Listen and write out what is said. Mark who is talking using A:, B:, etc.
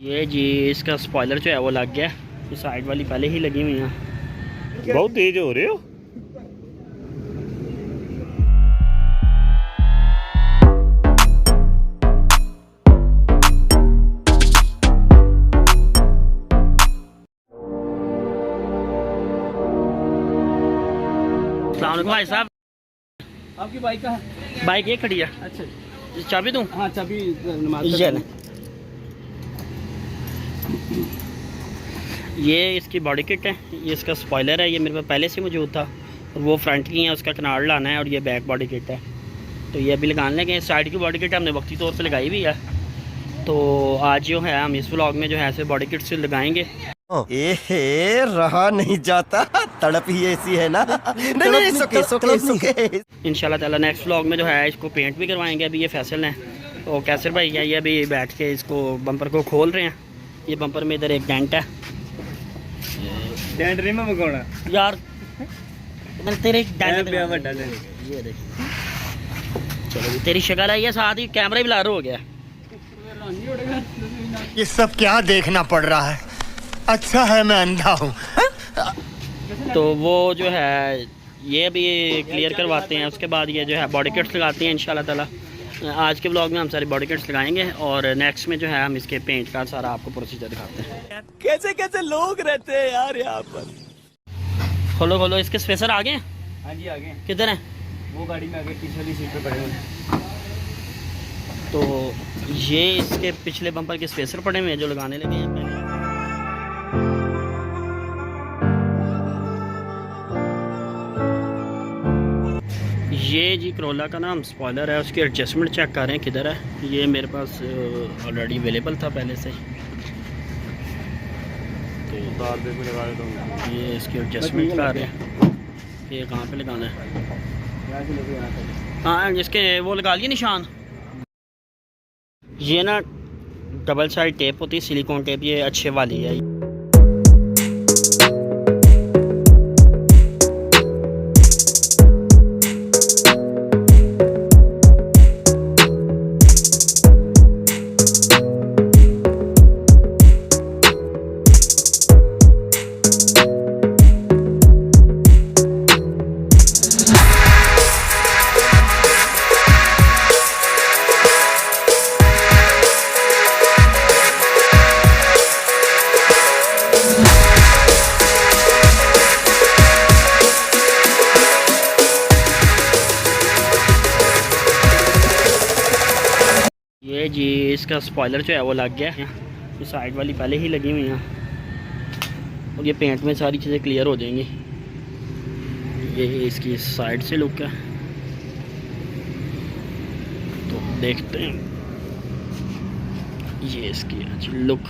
A: ये जी इसका स्पॉइलर जो है वो लग गया, ये साइड वाली पहले ही लगी हुई है।
B: बहुत तेज हो रहे हो।
A: अस्सलाम वालेकुम भाई साहब,
C: आपकी बाइक का है?
A: बाइक ये खड़ी है।
C: अच्छा,
A: चाबी दूँ?
C: हाँ चाबी
A: ये इसकी बॉडी किट है, ये इसका स्पॉइलर है, ये मेरे पास पहले से मौजूद था। और वो फ्रंट की है, उसका कनाल लाना है, और ये बैक बॉडी किट है। तो ये अभी लगाने लगे। साइड की बॉडी किट हमने वक्ती तौर पे लगाई भी है। तो आज जो है हम इस व्लॉग में जो है ऐसे बॉडी किट से लगाएंगे।
D: रहा नहीं जाता, तड़प ही ऐसी है ना। नहीं, सुके।
A: इंशाल्लाह ताला नेक्स्ट व्लॉग में जो है इसको पेंट भी करवाएंगे। अभी ये फैसल हैं, तो कैसर भाई है, ये अभी बैठ के इसको बम्पर को खोल रहे हैं। ये बम्पर में इधर एक डेंट है,
C: डेंट नहीं मैं मगाना
A: यार तेरे डेंट
C: ये
A: देख। चलो जी, तेरी शक्ल है, ये साथ ही कैमरा भी ब्लर हो गया।
D: ये सब क्या देखना पड़ रहा है, अच्छा है मैं अंधा हूँ।
A: तो वो जो है ये अभी क्लियर करवाते हैं, उसके बाद ये जो है बॉडी किट्स लगाते हैं इंशाल्लाह ताला। आज के ब्लॉग में हम सारी बॉडी किट्स लगाएंगे, और नेक्स्ट में जो है हम इसके पेंट का सारा आपको प्रोसीजर दिखाते हैं।
D: कैसे कैसे लोग रहते हैं यार यहाँ पर।
A: खोलो खोलो, इसके स्पेसर आ गए?
C: हाँ जी आगे
A: किधर हैं?
C: वो गाड़ी में आगे पीछे वाली सीट पे पड़े हुए।
A: तो ये इसके पिछले बम्पर के स्पेसर पड़े हुए हैं जो लगाने लगे हैं पहले। ये जी करोला का नाम स्पॉइलर है, उसकी एडजस्टमेंट चेक कर रहे हैं किधर है। ये मेरे पास ऑलरेडी अवेलेबल था पहले से, तो ये इसकी एडजस्टमेंट कर रहे हैं। ये कहाँ पे लगाना है? हाँ, जिसके वो लगा लिए निशान। ये ना डबल साइड टेप होती है, सिलिकॉन टेप, ये अच्छे वाली है। ये जी इसका स्पॉइलर जो है वो लग गया, ये साइड वाली पहले ही लगी हुई हैं, और ये पेंट में सारी चीज़ें क्लियर हो जाएंगी। ये इसकी साइड से लुक है, तो देखते हैं ये इसकी लुक।